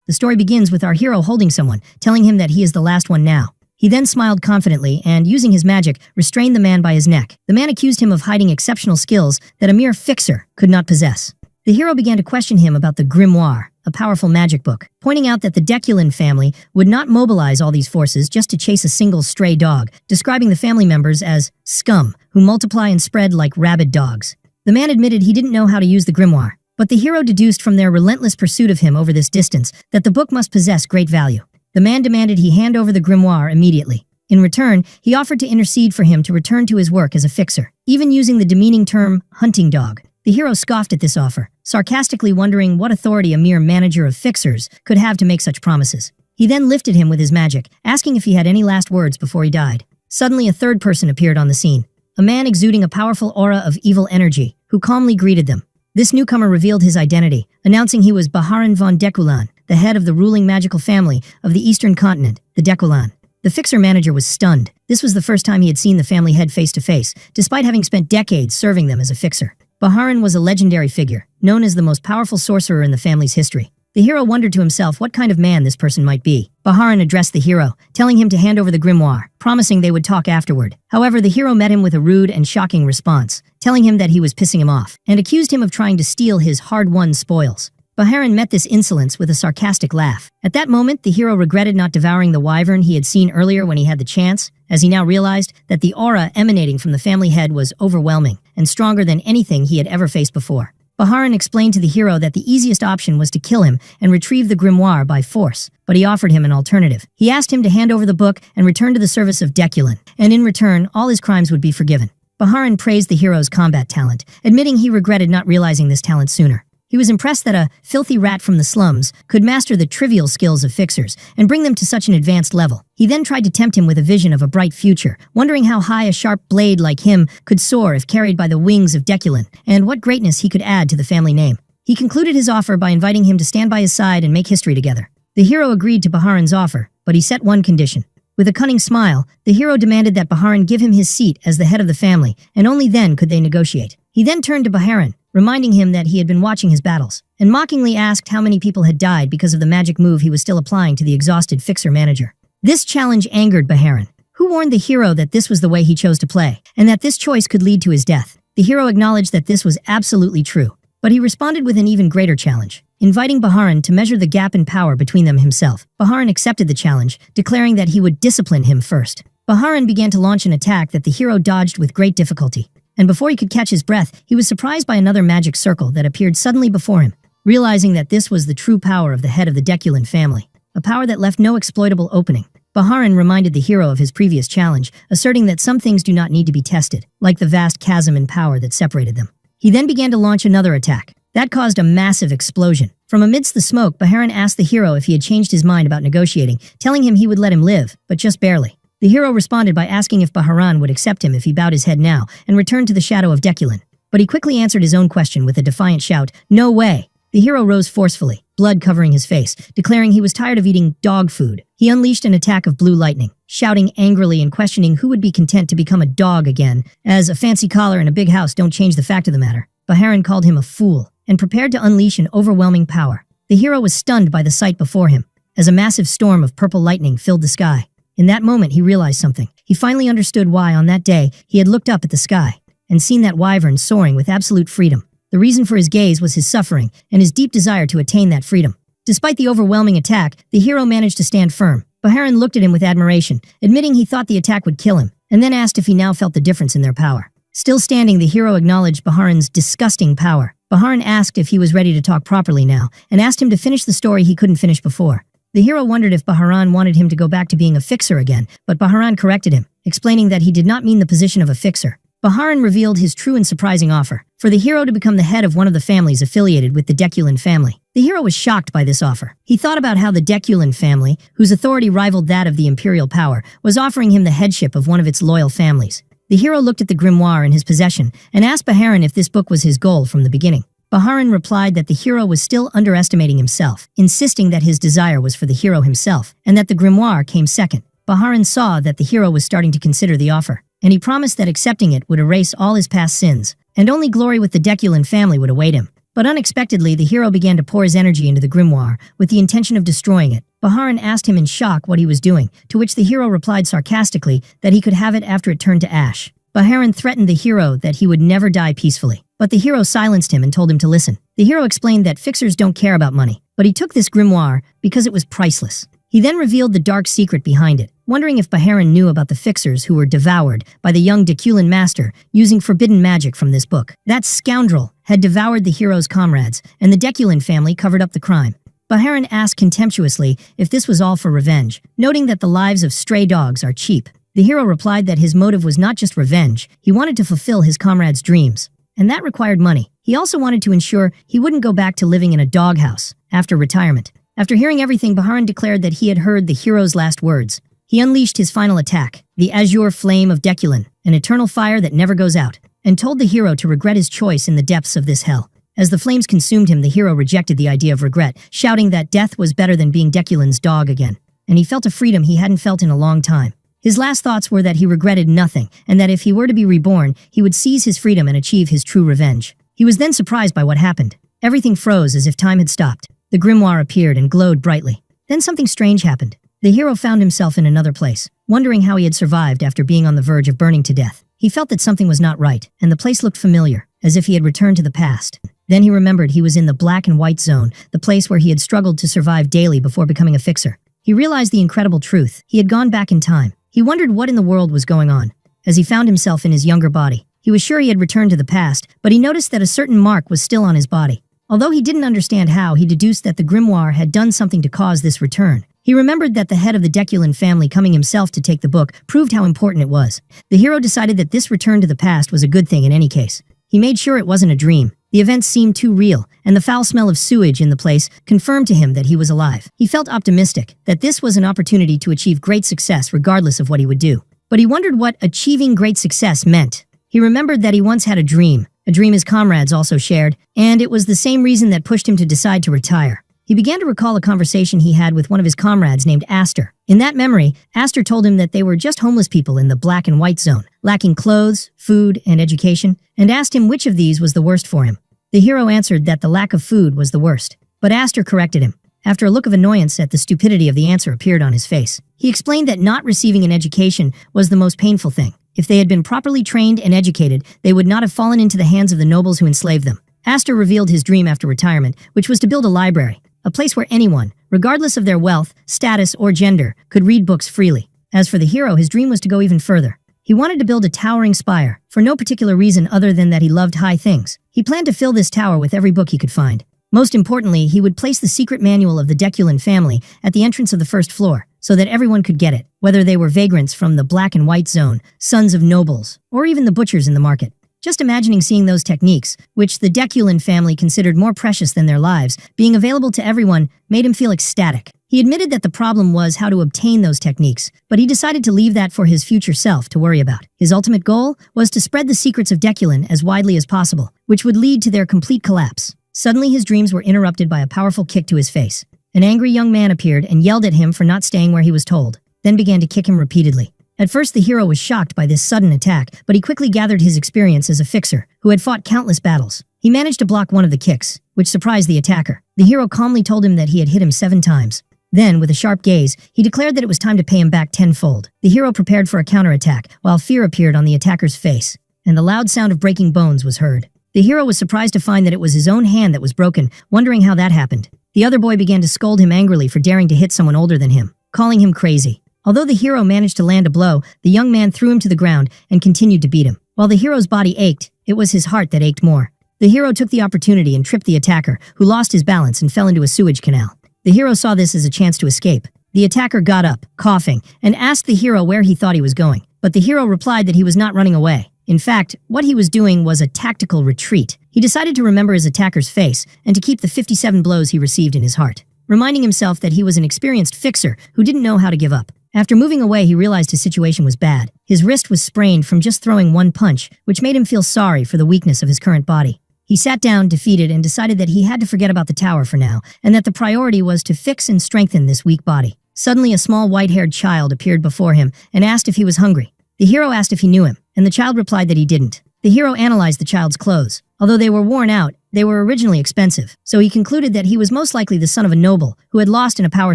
The story begins with our hero holding someone, telling him that he is the last one now. He then smiled confidently and, using his magic, restrained the man by his neck. The man accused him of hiding exceptional skills that a mere fixer could not possess. The hero began to question him about the grimoire, a powerful magic book, pointing out that the Deculin family would not mobilize all these forces just to chase a single stray dog, describing the family members as scum, who multiply and spread like rabid dogs. The man admitted he didn't know how to use the grimoire, but the hero deduced from their relentless pursuit of him over this distance that the book must possess great value. The man demanded he hand over the grimoire immediately. In return, he offered to intercede for him to return to his work as a fixer, even using the demeaning term hunting dog. The hero scoffed at this offer, sarcastically wondering what authority a mere manager of fixers could have to make such promises. He then lifted him with his magic, asking if he had any last words before he died. Suddenly, a third person appeared on the scene, a man exuding a powerful aura of evil energy, who calmly greeted them. This newcomer revealed his identity, announcing he was Baharan von Deculan, the head of the ruling magical family of the eastern continent, the Deculan. The fixer manager was stunned. This was the first time he had seen the family head face to face, despite having spent decades serving them as a fixer. Baharan was a legendary figure, known as the most powerful sorcerer in the family's history. The hero wondered to himself what kind of man this person might be. Baharan addressed the hero, telling him to hand over the grimoire, promising they would talk afterward. However, the hero met him with a rude and shocking response, telling him that he was pissing him off, and accused him of trying to steal his hard-won spoils. Baharan met this insolence with a sarcastic laugh. At that moment, the hero regretted not devouring the wyvern he had seen earlier when he had the chance, as he now realized that the aura emanating from the family head was overwhelming and stronger than anything he had ever faced before. Baharan explained to the hero that the easiest option was to kill him and retrieve the grimoire by force, but he offered him an alternative. He asked him to hand over the book and return to the service of Deculin, and in return, all his crimes would be forgiven. Baharan praised the hero's combat talent, admitting he regretted not realizing this talent sooner. He was impressed that a filthy rat from the slums could master the trivial skills of fixers and bring them to such an advanced level. He then tried to tempt him with a vision of a bright future, wondering how high a sharp blade like him could soar if carried by the wings of Deculin, and what greatness he could add to the family name. He concluded his offer by inviting him to stand by his side and make history together. The hero agreed to Baharan's offer, but he set one condition. With a cunning smile, the hero demanded that Baharan give him his seat as the head of the family, and only then could they negotiate. He then turned to Baharan, reminding him that he had been watching his battles, and mockingly asked how many people had died because of the magic move he was still applying to the exhausted fixer manager. This challenge angered Baharan, who warned the hero that this was the way he chose to play, and that this choice could lead to his death. The hero acknowledged that this was absolutely true, but he responded with an even greater challenge, inviting Baharan to measure the gap in power between them himself. Baharan accepted the challenge, declaring that he would discipline him first. Baharan began to launch an attack that the hero dodged with great difficulty, and before he could catch his breath, he was surprised by another magic circle that appeared suddenly before him, realizing that this was the true power of the head of the Deculin family, a power that left no exploitable opening. Baharan reminded the hero of his previous challenge, asserting that some things do not need to be tested, like the vast chasm in power that separated them. He then began to launch another attack. That caused a massive explosion. From amidst the smoke, Baharan asked the hero if he had changed his mind about negotiating, telling him he would let him live, but just barely. The hero responded by asking if Baharan would accept him if he bowed his head now and returned to the shadow of Deculin. But he quickly answered his own question with a defiant shout, "No way!" The hero rose forcefully, blood covering his face, declaring he was tired of eating dog food. He unleashed an attack of blue lightning, shouting angrily and questioning who would be content to become a dog again, as a fancy collar and a big house don't change the fact of the matter. Baharan called him a fool and prepared to unleash an overwhelming power. The hero was stunned by the sight before him, as a massive storm of purple lightning filled the sky. In that moment, he realized something. He finally understood why, on that day, he had looked up at the sky and seen that wyvern soaring with absolute freedom. The reason for his gaze was his suffering and his deep desire to attain that freedom. Despite the overwhelming attack, the hero managed to stand firm. Baharan looked at him with admiration, admitting he thought the attack would kill him, and then asked if he now felt the difference in their power. Still standing, the hero acknowledged Baharan's disgusting power. Baharan asked if he was ready to talk properly now, and asked him to finish the story he couldn't finish before. The hero wondered if Baharan wanted him to go back to being a fixer again, but Baharan corrected him, explaining that he did not mean the position of a fixer. Baharan revealed his true and surprising offer, for the hero to become the head of one of the families affiliated with the Deculin family. The hero was shocked by this offer. He thought about how the Deculin family, whose authority rivaled that of the imperial power, was offering him the headship of one of its loyal families. The hero looked at the grimoire in his possession and asked Baharan if this book was his goal from the beginning. Baharan replied that the hero was still underestimating himself, insisting that his desire was for the hero himself, and that the grimoire came second. Baharan saw that the hero was starting to consider the offer, and he promised that accepting it would erase all his past sins, and only glory with the Deculin family would await him. But unexpectedly, the hero began to pour his energy into the grimoire with the intention of destroying it. Baharan asked him in shock what he was doing, to which the hero replied sarcastically that he could have it after it turned to ash. Baharan threatened the hero that he would never die peacefully, but the hero silenced him and told him to listen. The hero explained that fixers don't care about money, but he took this grimoire because it was priceless. He then revealed the dark secret behind it, wondering if Baharan knew about the fixers who were devoured by the young Deculan master using forbidden magic from this book. That scoundrel had devoured the hero's comrades, and the Deculan family covered up the crime. Baharan asked contemptuously if this was all for revenge, noting that the lives of stray dogs are cheap. The hero replied that his motive was not just revenge, he wanted to fulfill his comrades' dreams, and that required money. He also wanted to ensure he wouldn't go back to living in a doghouse after retirement. After hearing everything, Baharan declared that he had heard the hero's last words. He unleashed his final attack, the azure flame of Deculan, an eternal fire that never goes out, and told the hero to regret his choice in the depths of this hell. As the flames consumed him, the hero rejected the idea of regret, shouting that death was better than being Deculan's dog again, and he felt a freedom he hadn't felt in a long time. His last thoughts were that he regretted nothing, and that if he were to be reborn, he would seize his freedom and achieve his true revenge. He was then surprised by what happened. Everything froze as if time had stopped. The grimoire appeared and glowed brightly. Then something strange happened. The hero found himself in another place, wondering how he had survived after being on the verge of burning to death. He felt that something was not right, and the place looked familiar, as if he had returned to the past. Then he remembered he was in the black and white zone, the place where he had struggled to survive daily before becoming a fixer. He realized the incredible truth. He had gone back in time. He wondered what in the world was going on. As he found himself in his younger body, he was sure he had returned to the past, but he noticed that a certain mark was still on his body. Although he didn't understand how, he deduced that the grimoire had done something to cause this return. He remembered that the head of the Deculan family coming himself to take the book proved how important it was. The hero decided that this return to the past was a good thing in any case. He made sure it wasn't a dream. The events seemed too real, and the foul smell of sewage in the place confirmed to him that he was alive. He felt optimistic that this was an opportunity to achieve great success regardless of what he would do. But he wondered what achieving great success meant. He remembered that he once had a dream his comrades also shared, and it was the same reason that pushed him to decide to retire. He began to recall a conversation he had with one of his comrades named Aster. In that memory, Aster told him that they were just homeless people in the black and white zone, lacking clothes, food, and education, and asked him which of these was the worst for him. The hero answered that the lack of food was the worst, but Aster corrected him. After a look of annoyance at the stupidity of the answer appeared on his face, he explained that not receiving an education was the most painful thing. If they had been properly trained and educated, they would not have fallen into the hands of the nobles who enslaved them. Aster revealed his dream after retirement, which was to build a library, a place where anyone, regardless of their wealth, status, or gender, could read books freely. As for the hero, his dream was to go even further. He wanted to build a towering spire, for no particular reason other than that he loved high things. He planned to fill this tower with every book he could find. Most importantly, he would place the secret manual of the Deculan family at the entrance of the first floor, so that everyone could get it, whether they were vagrants from the black and white zone, sons of nobles, or even the butchers in the market. Just imagining seeing those techniques, which the Deculan family considered more precious than their lives, being available to everyone made him feel ecstatic. He admitted that the problem was how to obtain those techniques, but he decided to leave that for his future self to worry about. His ultimate goal was to spread the secrets of Deculan as widely as possible, which would lead to their complete collapse. Suddenly his dreams were interrupted by a powerful kick to his face. An angry young man appeared and yelled at him for not staying where he was told, then began to kick him repeatedly. At first the hero was shocked by this sudden attack, but he quickly gathered his experience as a fixer, who had fought countless battles. He managed to block one of the kicks, which surprised the attacker. The hero calmly told him that he had hit him 7 times. Then, with a sharp gaze, he declared that it was time to pay him back tenfold. The hero prepared for a counterattack, while fear appeared on the attacker's face, and the loud sound of breaking bones was heard. The hero was surprised to find that it was his own hand that was broken, wondering how that happened. The other boy began to scold him angrily for daring to hit someone older than him, calling him crazy. Although the hero managed to land a blow, the young man threw him to the ground and continued to beat him. While the hero's body ached, it was his heart that ached more. The hero took the opportunity and tripped the attacker, who lost his balance and fell into a sewage canal. The hero saw this as a chance to escape. The attacker got up, coughing, and asked the hero where he thought he was going. But the hero replied that he was not running away. In fact, what he was doing was a tactical retreat. He decided to remember his attacker's face and to keep the 57 blows he received in his heart, reminding himself that he was an experienced fixer who didn't know how to give up. After moving away, he realized his situation was bad. His wrist was sprained from just throwing one punch, which made him feel sorry for the weakness of his current body. He sat down, defeated, and decided that he had to forget about the tower for now, and that the priority was to fix and strengthen this weak body. Suddenly, a small white-haired child appeared before him and asked if he was hungry. The hero asked if he knew him, and the child replied that he didn't. The hero analyzed the child's clothes. Although they were worn out, They were originally expensive, so he concluded that he was most likely the son of a noble who had lost in a power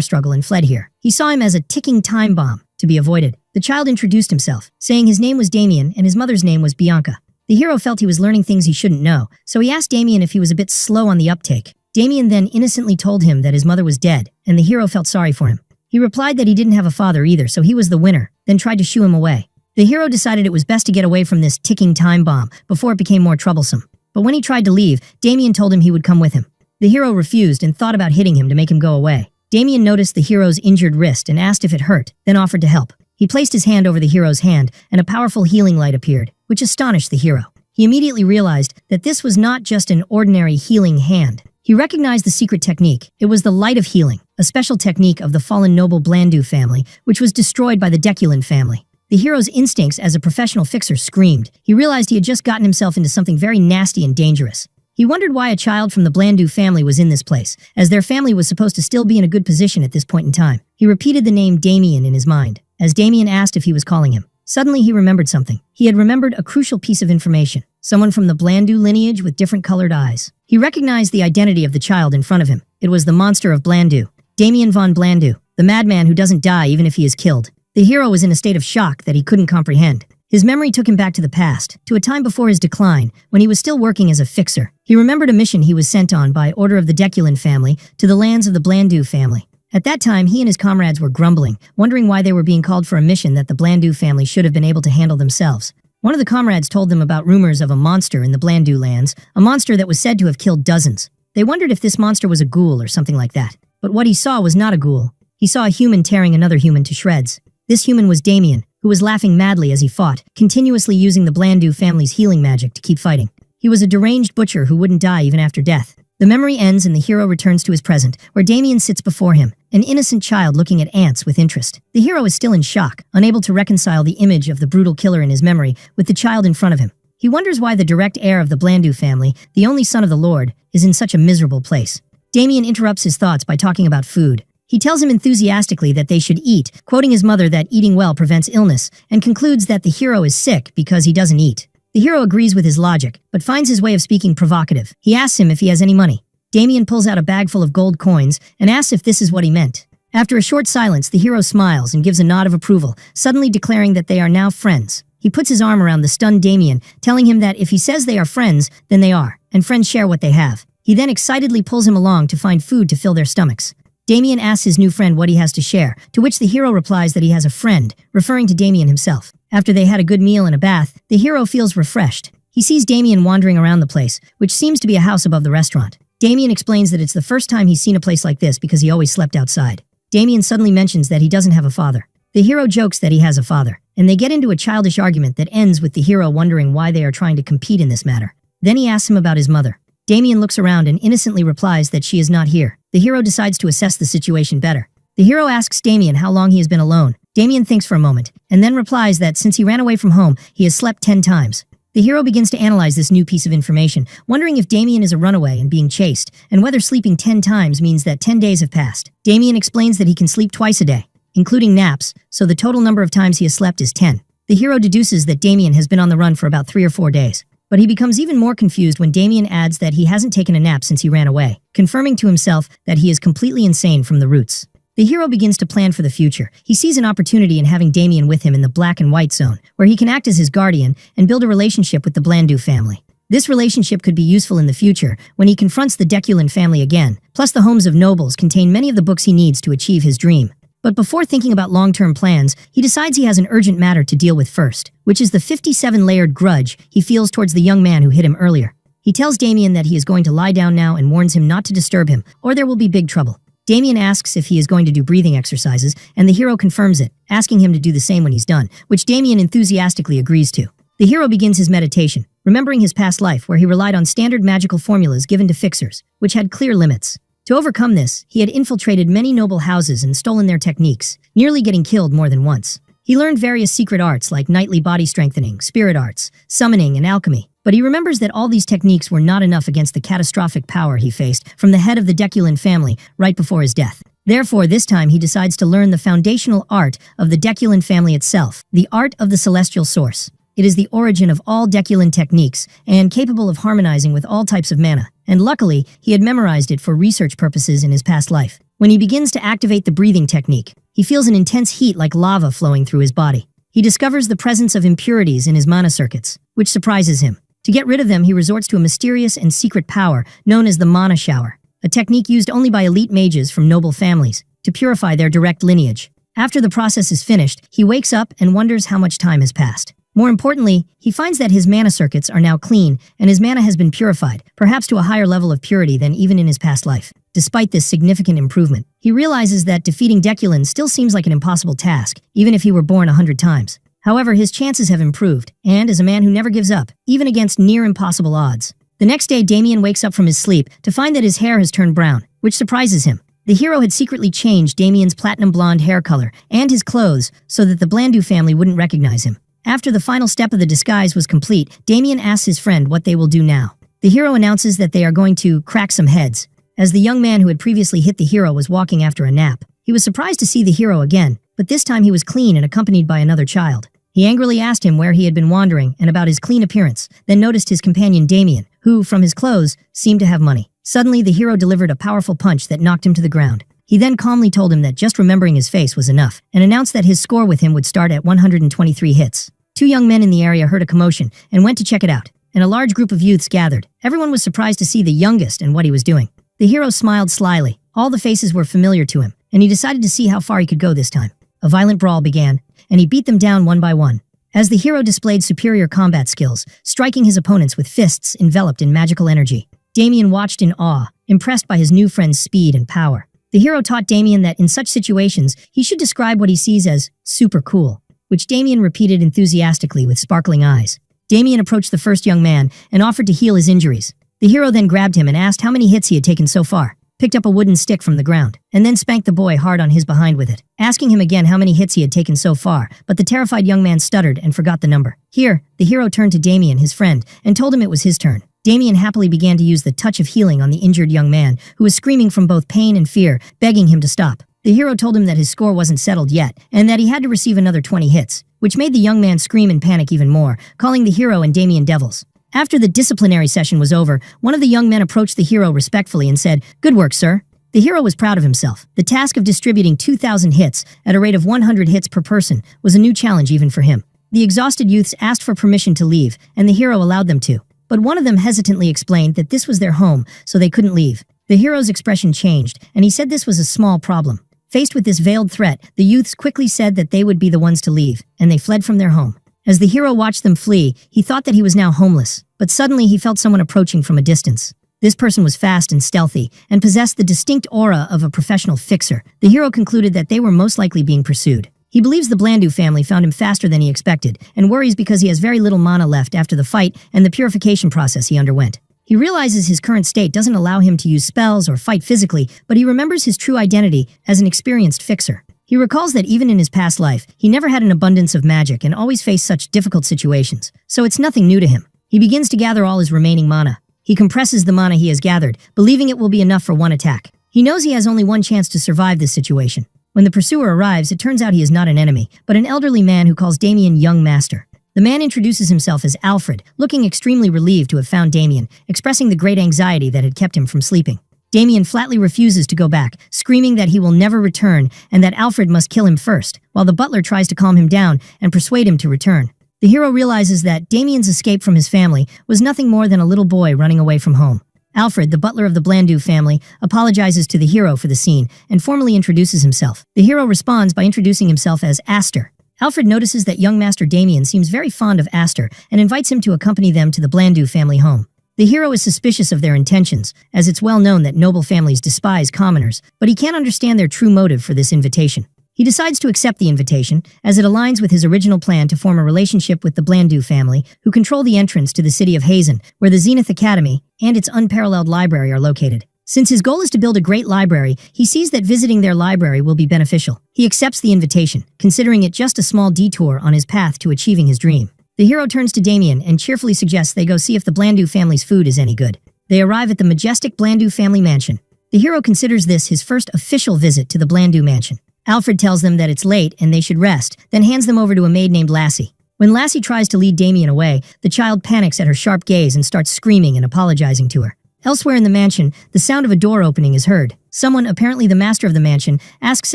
struggle and fled here. He saw him as a ticking time bomb to be avoided. The child introduced himself, saying his name was Damien and his mother's name was Bianca. The hero felt he was learning things he shouldn't know, so he asked Damien if he was a bit slow on the uptake. Damien then innocently told him that his mother was dead, and the hero felt sorry for him. He replied that he didn't have a father either, so he was the winner, then tried to shoo him away. The hero decided it was best to get away from this ticking time bomb before it became more troublesome. But when he tried to leave, Damien told him he would come with him. The hero refused and thought about hitting him to make him go away. Damien noticed the hero's injured wrist and asked if it hurt, then offered to help. He placed his hand over the hero's hand, and a powerful healing light appeared, which astonished the hero. He immediately realized that this was not just an ordinary healing hand. He recognized the secret technique. It was the Light of Healing, a special technique of the fallen noble Blandu family, which was destroyed by the Deculin family. The hero's instincts as a professional fixer screamed. He realized he had just gotten himself into something very nasty and dangerous. He wondered why a child from the Blandu family was in this place, as their family was supposed to still be in a good position at this point in time. He repeated the name Damien in his mind, as Damien asked if he was calling him. Suddenly he remembered something. He had remembered a crucial piece of information. Someone from the Blandu lineage with different colored eyes. He recognized the identity of the child in front of him. It was the monster of Blandu, Damien von Blandu, the madman who doesn't die even if he is killed. The hero was in a state of shock that he couldn't comprehend. His memory took him back to the past, to a time before his decline, when he was still working as a fixer. He remembered a mission he was sent on by order of the Deculin family to the lands of the Blandu family. At that time, he and his comrades were grumbling, wondering why they were being called for a mission that the Blandu family should have been able to handle themselves. One of the comrades told them about rumors of a monster in the Blandu lands, a monster that was said to have killed dozens. They wondered if this monster was a ghoul or something like that. But what he saw was not a ghoul. He saw a human tearing another human to shreds. This human was Damien, who was laughing madly as he fought, continuously using the Blandu family's healing magic to keep fighting. He was a deranged butcher who wouldn't die even after death. The memory ends and the hero returns to his present, where Damien sits before him, an innocent child looking at ants with interest. The hero is still in shock, unable to reconcile the image of the brutal killer in his memory with the child in front of him. He wonders why the direct heir of the Blandu family, the only son of the Lord, is in such a miserable place. Damien interrupts his thoughts by talking about food. He tells him enthusiastically that they should eat, quoting his mother that eating well prevents illness, and concludes that the hero is sick because he doesn't eat. The hero agrees with his logic, but finds his way of speaking provocative. He asks him if he has any money. Damien pulls out a bag full of gold coins and asks if this is what he meant. After a short silence, the hero smiles and gives a nod of approval, suddenly declaring that they are now friends. He puts his arm around the stunned Damien, telling him that if he says they are friends, then they are, and friends share what they have. He then excitedly pulls him along to find food to fill their stomachs. Damien asks his new friend what he has to share, to which the hero replies that he has a friend, referring to Damien himself. After they had a good meal and a bath, the hero feels refreshed. He sees Damien wandering around the place, which seems to be a house above the restaurant. Damien explains that it's the first time he's seen a place like this because he always slept outside. Damien suddenly mentions that he doesn't have a father. The hero jokes that he has a father, and they get into a childish argument that ends with the hero wondering why they are trying to compete in this matter. Then he asks him about his mother. Damien looks around and innocently replies that she is not here. The hero decides to assess the situation better. The hero asks Damien how long he has been alone. Damien thinks for a moment, and then replies that since he ran away from home, he has slept 10 times. The hero begins to analyze this new piece of information, wondering if Damien is a runaway and being chased, and whether sleeping 10 times means that 10 days have passed. Damien explains that he can sleep twice a day, including naps, so the total number of times he has slept is 10. The hero deduces that Damien has been on the run for about 3 or 4 days. But he becomes even more confused when Damien adds that he hasn't taken a nap since he ran away, confirming to himself that he is completely insane from the roots. The hero begins to plan for the future. He sees an opportunity in having Damien with him in the black and white zone, where he can act as his guardian and build a relationship with the Blandu family. This relationship could be useful in the future when he confronts the Deculin family again, plus the homes of nobles contain many of the books he needs to achieve his dream. But before thinking about long-term plans, he decides he has an urgent matter to deal with first, which is the 57-layered grudge he feels towards the young man who hit him earlier. He tells Damien that he is going to lie down now and warns him not to disturb him, or there will be big trouble. Damien asks if he is going to do breathing exercises, and the hero confirms it, asking him to do the same when he's done, which Damien enthusiastically agrees to. The hero begins his meditation, remembering his past life where he relied on standard magical formulas given to fixers, which had clear limits. To overcome this, he had infiltrated many noble houses and stolen their techniques, nearly getting killed more than once. He learned various secret arts like knightly body strengthening, spirit arts, summoning, and alchemy. But he remembers that all these techniques were not enough against the catastrophic power he faced from the head of the Deculin family right before his death. Therefore, this time he decides to learn the foundational art of the Deculin family itself, the art of the celestial source. It is the origin of all Deculan techniques and capable of harmonizing with all types of mana, and luckily, he had memorized it for research purposes in his past life. When he begins to activate the breathing technique, he feels an intense heat like lava flowing through his body. He discovers the presence of impurities in his mana circuits, which surprises him. To get rid of them, he resorts to a mysterious and secret power known as the mana shower, a technique used only by elite mages from noble families to purify their direct lineage. After the process is finished, he wakes up and wonders how much time has passed. More importantly, he finds that his mana circuits are now clean and his mana has been purified, perhaps to a higher level of purity than even in his past life. Despite this significant improvement, he realizes that defeating Deculan still seems like an impossible task, even if he were born 100 times. However, his chances have improved, and as a man who never gives up, even against near impossible odds. The next day, Damien wakes up from his sleep to find that his hair has turned brown, which surprises him. The hero had secretly changed Damien's platinum blonde hair color and his clothes so that the Blandu family wouldn't recognize him. After the final step of the disguise was complete, Damien asks his friend what they will do now. The hero announces that they are going to crack some heads. As the young man who had previously hit the hero was walking after a nap, he was surprised to see the hero again, but this time he was clean and accompanied by another child. He angrily asked him where he had been wandering and about his clean appearance, then noticed his companion Damien, who, from his clothes, seemed to have money. Suddenly, the hero delivered a powerful punch that knocked him to the ground. He then calmly told him that just remembering his face was enough, and announced that his score with him would start at 123 hits. Two young men in the area heard a commotion and went to check it out, and a large group of youths gathered. Everyone was surprised to see the youngest and what he was doing. The hero smiled slyly. All the faces were familiar to him, and he decided to see how far he could go this time. A violent brawl began, and he beat them down one by one. As the hero displayed superior combat skills, striking his opponents with fists enveloped in magical energy. Damien watched in awe, impressed by his new friend's speed and power. The hero taught Damien that in such situations, he should describe what he sees as super cool, which Damien repeated enthusiastically with sparkling eyes. Damien approached the first young man and offered to heal his injuries. The hero then grabbed him and asked how many hits he had taken so far, picked up a wooden stick from the ground, and then spanked the boy hard on his behind with it, asking him again how many hits he had taken so far, but the terrified young man stuttered and forgot the number. Here, the hero turned to Damien, his friend, and told him it was his turn. Damien happily began to use the touch of healing on the injured young man, who was screaming from both pain and fear, begging him to stop. The hero told him that his score wasn't settled yet, and that he had to receive another 20 hits, which made the young man scream and panic even more, calling the hero and Damien devils. After the disciplinary session was over, one of the young men approached the hero respectfully and said, "Good work, sir." The hero was proud of himself. The task of distributing 2,000 hits at a rate of 100 hits per person was a new challenge even for him. The exhausted youths asked for permission to leave, and the hero allowed them to. But one of them hesitantly explained that this was their home, so they couldn't leave. The hero's expression changed, and he said this was a small problem. Faced with this veiled threat, the youths quickly said that they would be the ones to leave, and they fled from their home. As the hero watched them flee, he thought that he was now homeless, but suddenly he felt someone approaching from a distance. This person was fast and stealthy, and possessed the distinct aura of a professional fixer. The hero concluded that they were most likely being pursued. He believes the Blandu family found him faster than he expected, and worries because he has very little mana left after the fight and the purification process he underwent. He realizes his current state doesn't allow him to use spells or fight physically, but he remembers his true identity as an experienced fixer. He recalls that even in his past life, he never had an abundance of magic and always faced such difficult situations, so it's nothing new to him. He begins to gather all his remaining mana. He compresses the mana he has gathered, believing it will be enough for one attack. He knows he has only one chance to survive this situation. When the pursuer arrives, it turns out he is not an enemy, but an elderly man who calls Damien young master. The man introduces himself as Alfred, looking extremely relieved to have found Damien, expressing the great anxiety that had kept him from sleeping. Damien flatly refuses to go back, screaming that he will never return and that Alfred must kill him first, while the butler tries to calm him down and persuade him to return. The hero realizes that Damien's escape from his family was nothing more than a little boy running away from home. Alfred, the butler of the Blandu family, apologizes to the hero for the scene and formally introduces himself. The hero responds by introducing himself as Aster. Alfred notices that young Master Damien seems very fond of Aster and invites him to accompany them to the Blandu family home. The hero is suspicious of their intentions, as it's well known that noble families despise commoners, but he can't understand their true motive for this invitation. He decides to accept the invitation, as it aligns with his original plan to form a relationship with the Blandu family, who control the entrance to the city of Hazen, where the Zenith Academy and its unparalleled library are located. Since his goal is to build a great library, he sees that visiting their library will be beneficial. He accepts the invitation, considering it just a small detour on his path to achieving his dream. The hero turns to Damien and cheerfully suggests they go see if the Blandu family's food is any good. They arrive at the majestic Blandu family mansion. The hero considers this his first official visit to the Blandu mansion. Alfred tells them that it's late and they should rest, then hands them over to a maid named Lassie. When Lassie tries to lead Damien away, the child panics at her sharp gaze and starts screaming and apologizing to her. Elsewhere in the mansion, the sound of a door opening is heard. Someone, apparently the master of the mansion, asks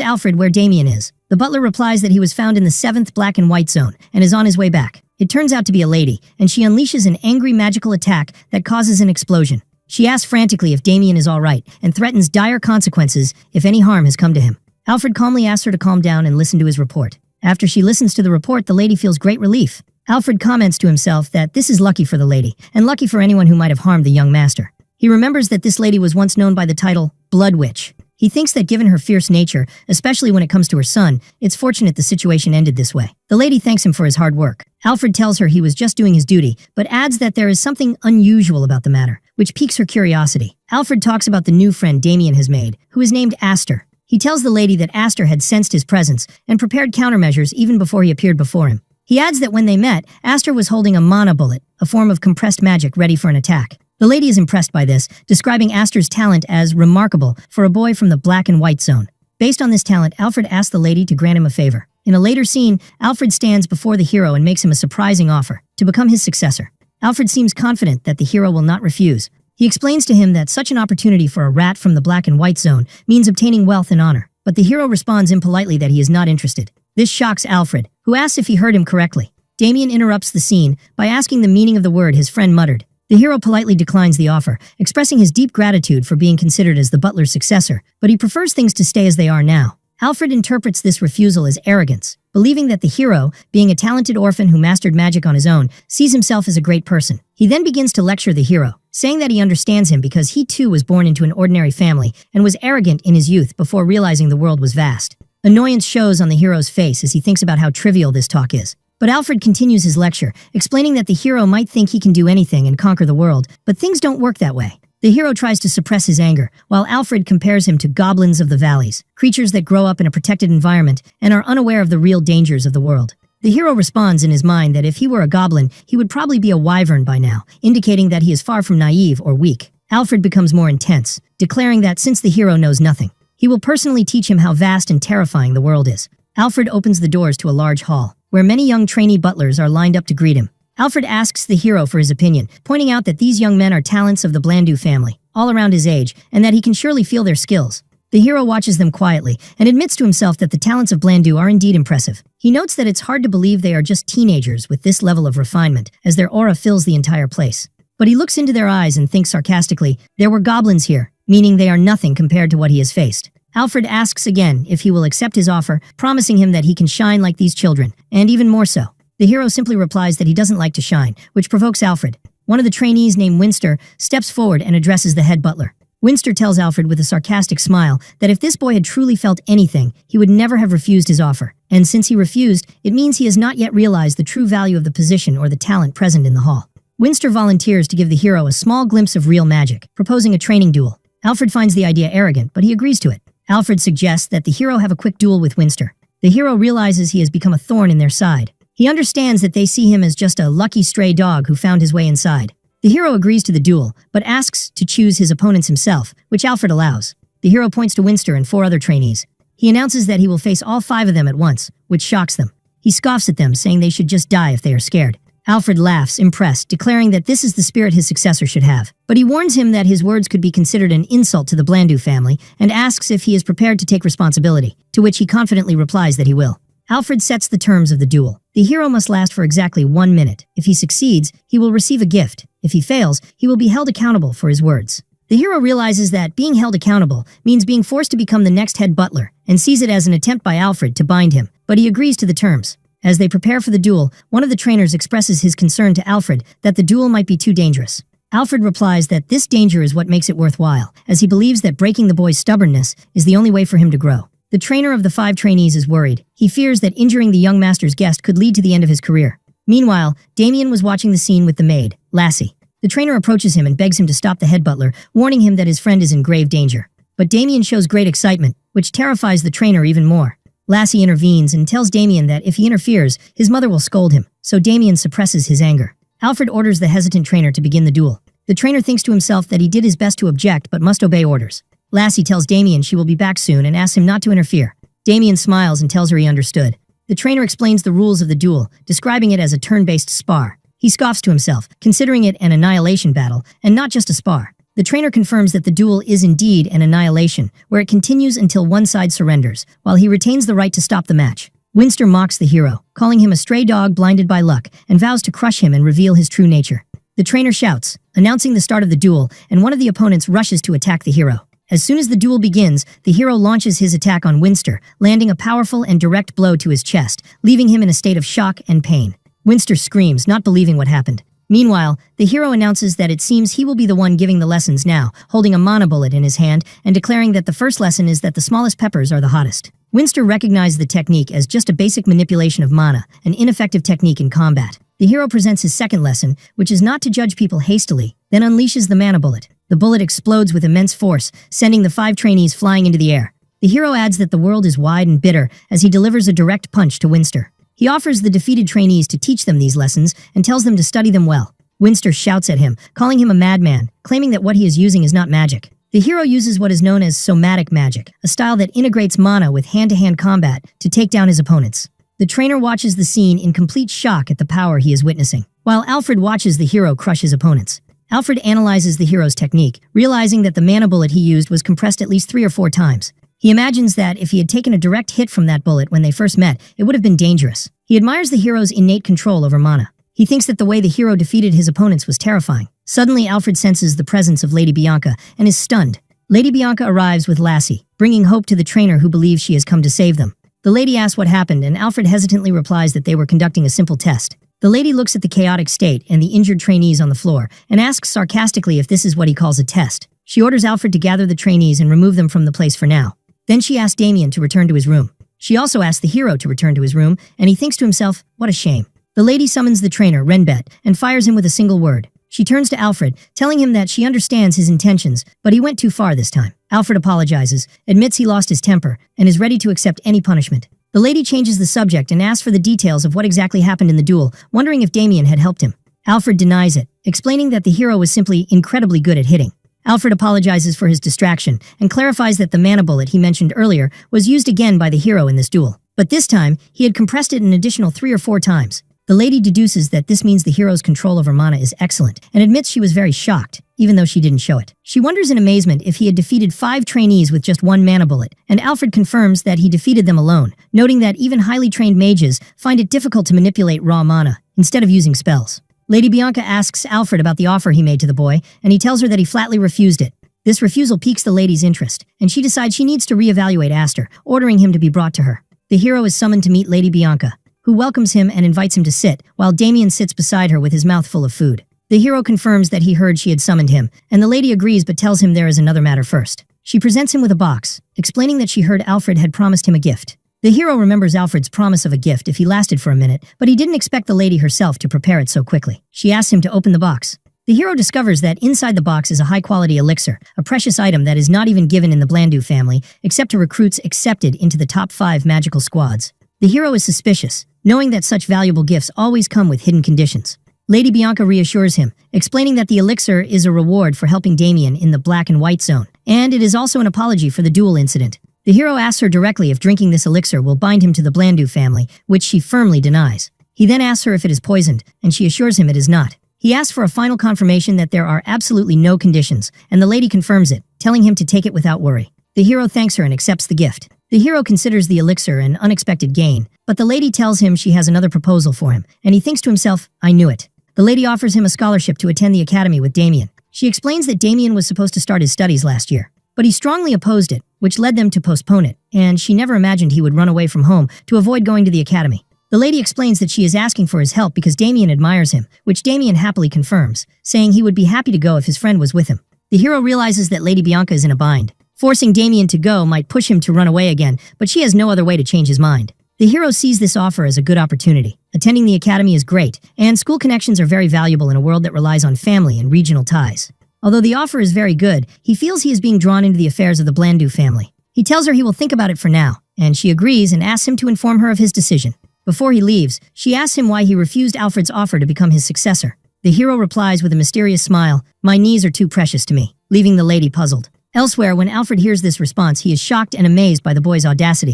Alfred where Damien is. The butler replies that he was found in the 7th black and white zone and is on his way back. It turns out to be a lady, and she unleashes an angry magical attack that causes an explosion. She asks frantically if Damien is all right and threatens dire consequences if any harm has come to him. Alfred calmly asks her to calm down and listen to his report. After she listens to the report, the lady feels great relief. Alfred comments to himself that this is lucky for the lady, and lucky for anyone who might have harmed the young master. He remembers that this lady was once known by the title Blood Witch. He thinks that given her fierce nature, especially when it comes to her son, it's fortunate the situation ended this way. The lady thanks him for his hard work. Alfred tells her he was just doing his duty, but adds that there is something unusual about the matter, which piques her curiosity. Alfred talks about the new friend Damien has made, who is named Aster. He tells the lady that Aster had sensed his presence and prepared countermeasures even before he appeared before him. He adds that when they met, Aster was holding a mana bullet, a form of compressed magic ready for an attack. The lady is impressed by this, describing Aster's talent as remarkable for a boy from the black and white zone. Based on this talent, Alfred asks the lady to grant him a favor. In a later scene, Alfred stands before the hero and makes him a surprising offer to become his successor. Alfred seems confident that the hero will not refuse. He explains to him that such an opportunity for a rat from the black and white zone means obtaining wealth and honor, but the hero responds impolitely that he is not interested. This shocks Alfred, who asks if he heard him correctly. Damien interrupts the scene by asking the meaning of the word his friend muttered. The hero politely declines the offer, expressing his deep gratitude for being considered as the butler's successor, but he prefers things to stay as they are now. Alfred interprets this refusal as arrogance, believing that the hero, being a talented orphan who mastered magic on his own, sees himself as a great person. He then begins to lecture the hero, saying that he understands him because he too was born into an ordinary family and was arrogant in his youth before realizing the world was vast. Annoyance shows on the hero's face as he thinks about how trivial this talk is. But Alfred continues his lecture, explaining that the hero might think he can do anything and conquer the world, but things don't work that way. The hero tries to suppress his anger, while Alfred compares him to goblins of the valleys, creatures that grow up in a protected environment and are unaware of the real dangers of the world. The hero responds in his mind that if he were a goblin, he would probably be a wyvern by now, indicating that he is far from naive or weak. Alfred becomes more intense, declaring that since the hero knows nothing, he will personally teach him how vast and terrifying the world is. Alfred opens the doors to a large hall, where many young trainee butlers are lined up to greet him. Alfred asks the hero for his opinion, pointing out that these young men are talents of the Blandu family, all around his age, and that he can surely feel their skills. The hero watches them quietly and admits to himself that the talents of Blandu are indeed impressive. He notes that it's hard to believe they are just teenagers with this level of refinement, as their aura fills the entire place. But he looks into their eyes and thinks sarcastically, there were goblins here, meaning they are nothing compared to what he has faced. Alfred asks again if he will accept his offer, promising him that he can shine like these children, and even more so. The hero simply replies that he doesn't like to shine, which provokes Alfred. One of the trainees named Winster steps forward and addresses the head butler. Winster tells Alfred with a sarcastic smile that if this boy had truly felt anything, he would never have refused his offer. And since he refused, it means he has not yet realized the true value of the position or the talent present in the hall. Winster volunteers to give the hero a small glimpse of real magic, proposing a training duel. Alfred finds the idea arrogant, but he agrees to it. Alfred suggests that the hero have a quick duel with Winster. The hero realizes he has become a thorn in their side. He understands that they see him as just a lucky stray dog who found his way inside. The hero agrees to the duel, but asks to choose his opponents himself, which Alfred allows. The hero points to Winster and 4 other trainees. He announces that he will face all 5 of them at once, which shocks them. He scoffs at them, saying they should just die if they are scared. Alfred laughs, impressed, declaring that this is the spirit his successor should have. But he warns him that his words could be considered an insult to the Blandu family and asks if he is prepared to take responsibility, to which he confidently replies that he will. Alfred sets the terms of the duel. The hero must last for exactly 1 minute. If he succeeds, he will receive a gift. If he fails, he will be held accountable for his words. The hero realizes that being held accountable means being forced to become the next head butler and sees it as an attempt by Alfred to bind him, but he agrees to the terms. As they prepare for the duel, one of the trainers expresses his concern to Alfred that the duel might be too dangerous. Alfred replies that this danger is what makes it worthwhile, as he believes that breaking the boy's stubbornness is the only way for him to grow. The trainer of the 5 trainees is worried. He fears that injuring the young master's guest could lead to the end of his career. Meanwhile, Damien was watching the scene with the maid, Lassie. The trainer approaches him and begs him to stop the head butler, warning him that his friend is in grave danger. But Damien shows great excitement, which terrifies the trainer even more. Lassie intervenes and tells Damien that if he interferes, his mother will scold him, so Damien suppresses his anger. Alfred orders the hesitant trainer to begin the duel. The trainer thinks to himself that he did his best to object but must obey orders. Lassie tells Damien she will be back soon and asks him not to interfere. Damien smiles and tells her he understood. The trainer explains the rules of the duel, describing it as a turn-based spar. He scoffs to himself, considering it an annihilation battle, and not just a spar. The trainer confirms that the duel is indeed an annihilation, where it continues until one side surrenders, while he retains the right to stop the match. Winster mocks the hero, calling him a stray dog blinded by luck, and vows to crush him and reveal his true nature. The trainer shouts, announcing the start of the duel, and one of the opponents rushes to attack the hero. As soon as the duel begins, the hero launches his attack on Winster, landing a powerful and direct blow to his chest, leaving him in a state of shock and pain. Winster screams, not believing what happened. Meanwhile, the hero announces that it seems he will be the one giving the lessons now, holding a mana bullet in his hand and declaring that the first lesson is that the smallest peppers are the hottest. Winster recognizes the technique as just a basic manipulation of mana, an ineffective technique in combat. The hero presents his second lesson, which is not to judge people hastily, then unleashes the mana bullet. The bullet explodes with immense force, sending the 5 trainees flying into the air. The hero adds that the world is wide and bitter as he delivers a direct punch to Winster. He offers the defeated trainees to teach them these lessons and tells them to study them well. Winster shouts at him, calling him a madman, claiming that what he is using is not magic. The hero uses what is known as somatic magic, a style that integrates mana with hand-to-hand combat to take down his opponents. The trainer watches the scene in complete shock at the power he is witnessing, while Alfred watches the hero crush his opponents. Alfred analyzes the hero's technique, realizing that the mana bullet he used was compressed at least 3 or 4 times. He imagines that if he had taken a direct hit from that bullet when they first met, it would have been dangerous. He admires the hero's innate control over mana. He thinks that the way the hero defeated his opponents was terrifying. Suddenly, Alfred senses the presence of Lady Bianca and is stunned. Lady Bianca arrives with Lassie, bringing hope to the trainer who believes she has come to save them. The lady asks what happened, and Alfred hesitantly replies that they were conducting a simple test. The lady looks at the chaotic state and the injured trainees on the floor and asks sarcastically if this is what he calls a test. She orders Alfred to gather the trainees and remove them from the place for now. Then she asks Damien to return to his room. She also asks the hero to return to his room, and he thinks to himself, what a shame. The lady summons the trainer, Renbet, and fires him with a single word. She turns to Alfred, telling him that she understands his intentions, but he went too far this time. Alfred apologizes, admits he lost his temper, and is ready to accept any punishment. The lady changes the subject and asks for the details of what exactly happened in the duel, wondering if Damien had helped him. Alfred denies it, explaining that the hero was simply incredibly good at hitting. Alfred apologizes for his distraction and clarifies that the mana bullet he mentioned earlier was used again by the hero in this duel. But this time, he had compressed it an additional 3 or 4 times. The lady deduces that this means the hero's control over mana is excellent and admits she was very shocked, even though she didn't show it. She wonders in amazement if he had defeated 5 trainees with just 1 mana bullet, and Alfred confirms that he defeated them alone, noting that even highly trained mages find it difficult to manipulate raw mana instead of using spells. Lady Bianca asks Alfred about the offer he made to the boy, and he tells her that he flatly refused it. This refusal piques the lady's interest, and she decides she needs to reevaluate Aster, ordering him to be brought to her. The hero is summoned to meet Lady Bianca, who welcomes him and invites him to sit, while Damien sits beside her with his mouth full of food. The hero confirms that he heard she had summoned him, and the lady agrees but tells him there is another matter first. She presents him with a box, explaining that she heard Alfred had promised him a gift. The hero remembers Alfred's promise of a gift if he lasted for a minute, but he didn't expect the lady herself to prepare it so quickly. She asks him to open the box. The hero discovers that inside the box is a high-quality elixir, a precious item that is not even given in the Blandu family, except to recruits accepted into the top 5 magical squads. The hero is suspicious, knowing that such valuable gifts always come with hidden conditions. Lady Bianca reassures him, explaining that the elixir is a reward for helping Damien in the black and white zone, and it is also an apology for the duel incident. The hero asks her directly if drinking this elixir will bind him to the Blandu family, which she firmly denies. He then asks her if it is poisoned, and she assures him it is not. He asks for a final confirmation that there are absolutely no conditions, and the lady confirms it, telling him to take it without worry. The hero thanks her and accepts the gift. The hero considers the elixir an unexpected gain, but the lady tells him she has another proposal for him, and he thinks to himself, I knew it. The lady offers him a scholarship to attend the academy with Damien. She explains that Damien was supposed to start his studies last year, but he strongly opposed it, which led them to postpone it, and she never imagined he would run away from home to avoid going to the academy. The lady explains that she is asking for his help because Damien admires him, which Damien happily confirms, saying he would be happy to go if his friend was with him. The hero realizes that Lady Bianca is in a bind. Forcing Damien to go might push him to run away again, but she has no other way to change his mind. The hero sees this offer as a good opportunity. Attending the academy is great, and school connections are very valuable in a world that relies on family and regional ties. Although the offer is very good, he feels he is being drawn into the affairs of the Blandu family. He tells her he will think about it for now, and she agrees and asks him to inform her of his decision. Before he leaves, she asks him why he refused Alfred's offer to become his successor. The hero replies with a mysterious smile, "My knees are too precious to me," leaving the lady puzzled. Elsewhere, when Alfred hears this response, he is shocked and amazed by the boy's audacity.